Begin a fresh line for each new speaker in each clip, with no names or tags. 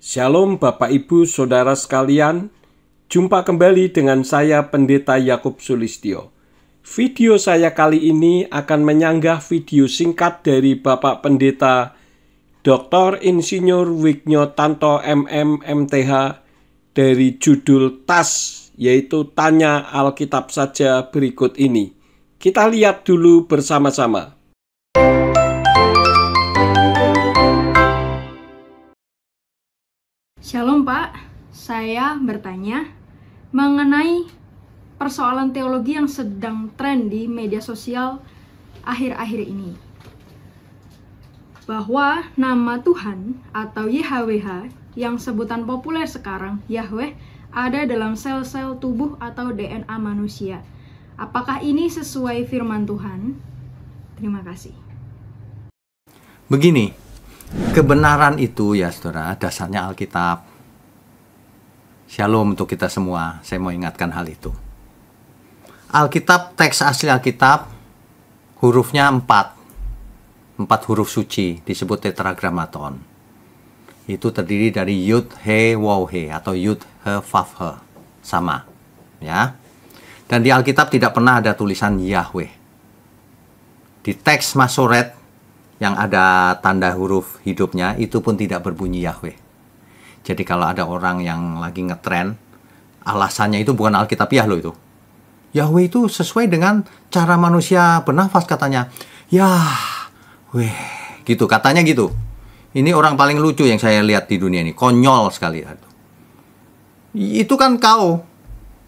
Shalom Bapak Ibu Saudara sekalian, jumpa kembali dengan saya Pendeta Yakub Sulistyo. Video saya kali ini akan menyanggah video singkat dari Bapak Pendeta Dr. Insinyur Wigno Tanto MM MTH dari judul TAS, yaitu Tanya Alkitab Saja berikut ini. Kita lihat dulu bersama-sama.
Shalom Pak, saya bertanya mengenai persoalan teologi yang sedang tren di media sosial akhir-akhir ini. Bahwa nama Tuhan atau YHWH yang sebutan populer sekarang, Yahweh, ada dalam sel-sel tubuh atau DNA manusia. Apakah ini sesuai firman Tuhan? Terima kasih.
Begini, kebenaran itu ya saudara, dasarnya Alkitab. Shalom untuk kita semua, saya mau ingatkan hal itu. Alkitab, teks asli Alkitab, hurufnya 4 huruf suci, disebut tetragrammaton. Itu terdiri dari Yud, He, Waw, He, atau Yud, He, Vav, He. Sama, ya. Dan di Alkitab tidak pernah ada tulisan Yahweh. Di teks Masoret, yang ada tanda huruf hidupnya, itu pun tidak berbunyi Yahweh. Jadi kalau ada orang yang lagi ngetren, alasannya itu bukan Alkitabiah loh itu. Yahweh itu sesuai dengan cara manusia bernafas katanya. Yahweh, gitu katanya gitu. Ini orang paling lucu yang saya lihat di dunia ini, konyol sekali. Itu kan kau.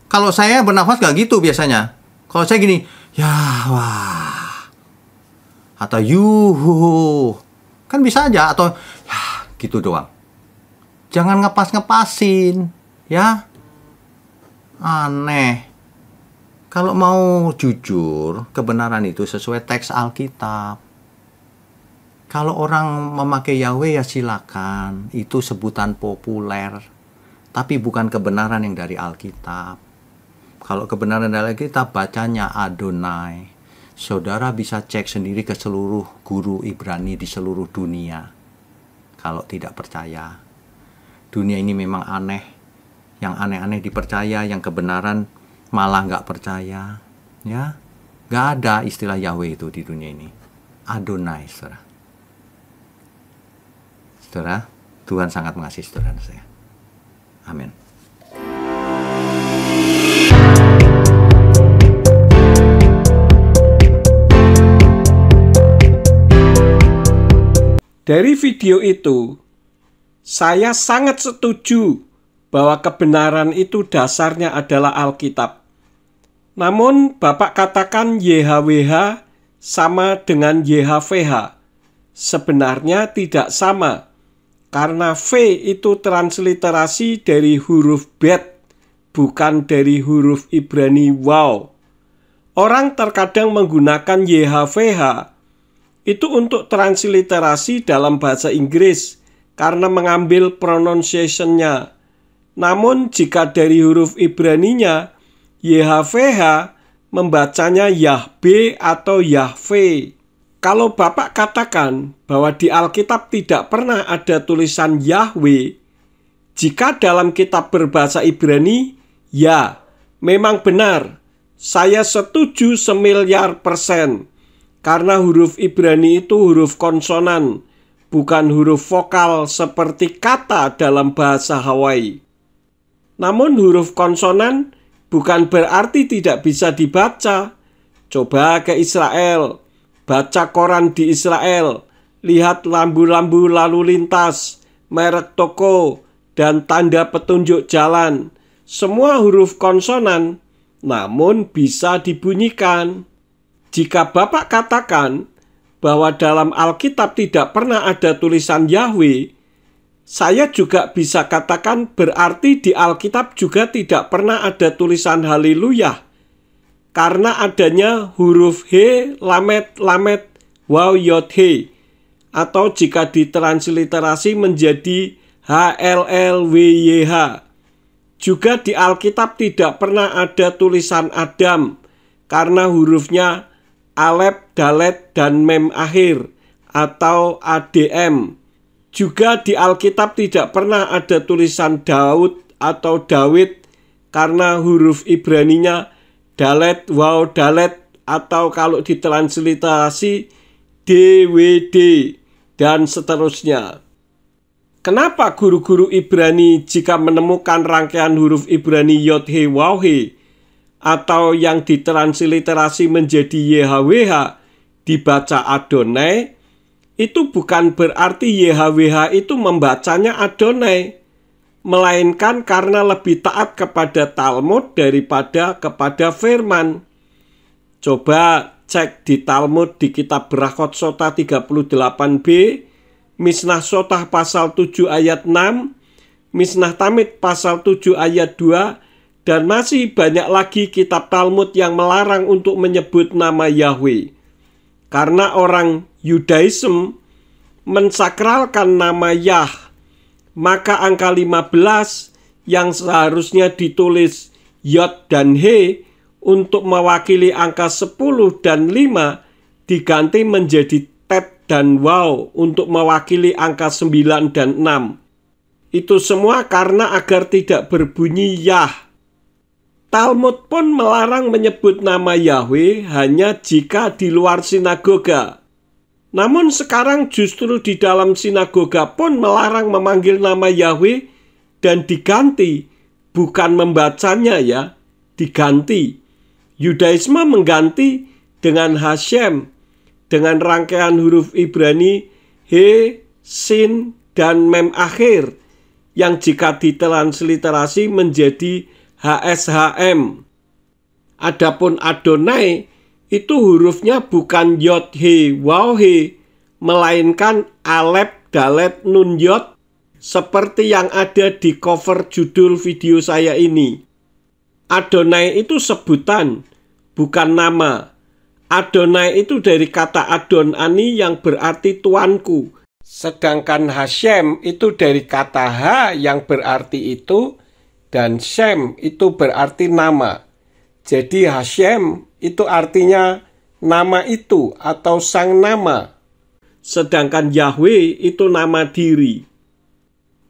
Kalau saya bernafas gak gitu biasanya. Kalau saya gini, Yahweh. Atau yuhu, kan bisa aja, atau ya gitu doang. Jangan ngepas-ngepasin, ya. Aneh. Kalau mau jujur, kebenaran itu sesuai teks Alkitab. Kalau orang memakai Yahweh ya silakan, itu sebutan populer, tapi bukan kebenaran yang dari Alkitab. Kalau kebenaran dari Alkitab bacanya Adonai. Saudara bisa cek sendiri ke seluruh guru Ibrani di seluruh dunia. Kalau tidak percaya, dunia ini memang aneh. Yang aneh-aneh dipercaya, yang kebenaran malah nggak percaya. Ya, nggak ada istilah Yahweh itu di dunia ini. Adonai, saudara. Saudara, Tuhan sangat mengasihi saudara saya. Amin.
Dari video itu, saya sangat setuju bahwa kebenaran itu dasarnya adalah Alkitab. Namun, Bapak katakan YHWH sama dengan YHVH. Sebenarnya tidak sama, karena V itu transliterasi dari huruf Bet, bukan dari huruf Ibrani Waw. Orang terkadang menggunakan YHVH itu untuk transliterasi dalam bahasa Inggris karena mengambil pronunciation-nya. Namun jika dari huruf Ibraninya, YHVH membacanya Yahbe atau Yahve. Kalau Bapak katakan bahwa di Alkitab tidak pernah ada tulisan Yahweh, jika dalam kitab berbahasa Ibrani, ya, memang benar. Saya setuju 1.000.000%. Karena huruf Ibrani itu huruf konsonan, bukan huruf vokal seperti kata dalam bahasa Hawaii. Namun huruf konsonan bukan berarti tidak bisa dibaca. Coba ke Israel, baca koran di Israel, lihat lampu-lampu lalu lintas, merek toko, dan tanda petunjuk jalan. Semua huruf konsonan, namun bisa dibunyikan. Jika Bapak katakan bahwa dalam Alkitab tidak pernah ada tulisan Yahweh, saya juga bisa katakan berarti di Alkitab juga tidak pernah ada tulisan Haleluya, karena adanya huruf He, Lamet, Lamet, Waw, Yod, He, atau jika ditransliterasi menjadi HLLWYH. Juga di Alkitab tidak pernah ada tulisan Adam, karena hurufnya Alef, Dalet, dan Mem akhir atau ADM. Juga di Alkitab tidak pernah ada tulisan Daud atau Dawid karena huruf Ibraninya Dalet, Waw, Dalet, atau kalau ditransliterasi DWD, dan seterusnya. Kenapa guru-guru Ibrani jika menemukan rangkaian huruf Ibrani Yod He Waw He atau yang ditransliterasi menjadi YHWH dibaca Adonai, itu bukan berarti YHWH itu membacanya Adonai, melainkan karena lebih taat kepada Talmud daripada kepada firman. Coba cek di Talmud di kitab Brachot Sota 38b, Mishnah Sotah pasal 7 ayat 6, Mishnah Tamid pasal 7 ayat 2, dan masih banyak lagi kitab Talmud yang melarang untuk menyebut nama Yahweh. Karena orang Yudaism mensakralkan nama Yah, maka angka 15 yang seharusnya ditulis Yod dan He untuk mewakili angka 10 dan 5 diganti menjadi Tet dan Waw untuk mewakili angka 9 dan 6. Itu semua karena agar tidak berbunyi Yah. Talmud pun melarang menyebut nama Yahweh hanya jika di luar sinagoga. Namun sekarang justru di dalam sinagoga pun melarang memanggil nama Yahweh dan diganti, bukan membacanya ya, diganti. Yudaisme mengganti dengan Hashem, dengan rangkaian huruf Ibrani He, Sin, dan Mem akhir, yang jika ditransliterasi menjadi HSHM. Adapun Adonai itu hurufnya bukan Yod He Waw He, melainkan Alep Dalet Nun Yod, seperti yang ada di cover judul video saya ini. Adonai itu sebutan, bukan nama. Adonai itu dari kata Adon Ani yang berarti tuanku. Sedangkan Hashem itu dari kata Ha yang berarti itu, dan Shem itu berarti nama. Jadi Hashem itu artinya nama itu atau sang nama. Sedangkan Yahweh itu nama diri.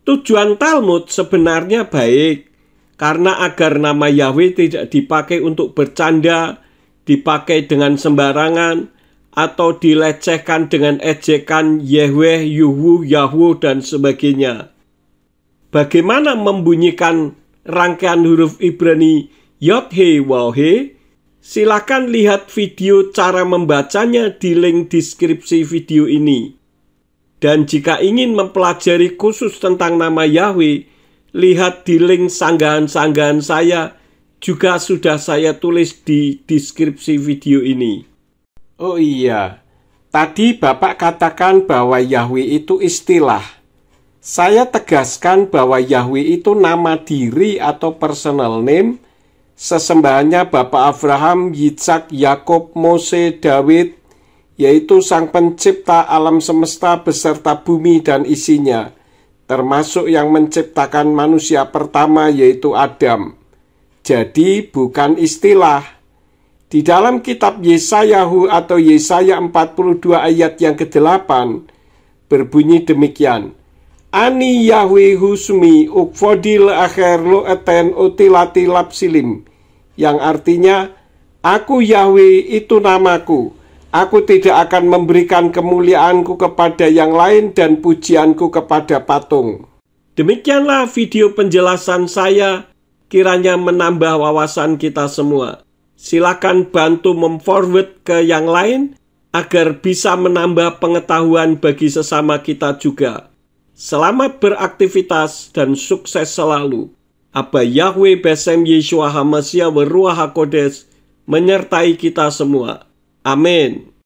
Tujuan Talmud sebenarnya baik, karena agar nama Yahweh tidak dipakai untuk bercanda, dipakai dengan sembarangan, atau dilecehkan dengan ejekan Yahweh, Yuhu, Yahwu, dan sebagainya. Bagaimana membunyikan rangkaian huruf Ibrani Yod He Waw He? Silakan lihat video cara membacanya di link deskripsi video ini. Dan jika ingin mempelajari khusus tentang nama Yahweh, lihat di link sanggahan-sanggahan saya, juga sudah saya tulis di deskripsi video ini. Oh iya, tadi Bapak katakan bahwa Yahweh itu istilah. Saya tegaskan bahwa Yahweh itu nama diri atau personal name, sesembahannya Bapak Abraham, Yitzhak, Yakub, Mose, Daud, yaitu sang pencipta alam semesta beserta bumi dan isinya, termasuk yang menciptakan manusia pertama yaitu Adam. Jadi bukan istilah. Di dalam kitab Yesayahu atau Yesaya 42 ayat yang ke-8 berbunyi demikian. Ani Yahweh husmi ukfodil akhir lo eten utilati lapsilim, yang artinya, aku Yahweh itu namaku, aku tidak akan memberikan kemuliaanku kepada yang lain dan pujianku kepada patung. Demikianlah video penjelasan saya, kiranya menambah wawasan kita semua. Silakan bantu memforward ke yang lain agar bisa menambah pengetahuan bagi sesama kita juga. Selamat beraktivitas dan sukses selalu. Abba Yahweh Besem Yeshua HaMashiach Ruach HaKodesh menyertai kita semua. Amin.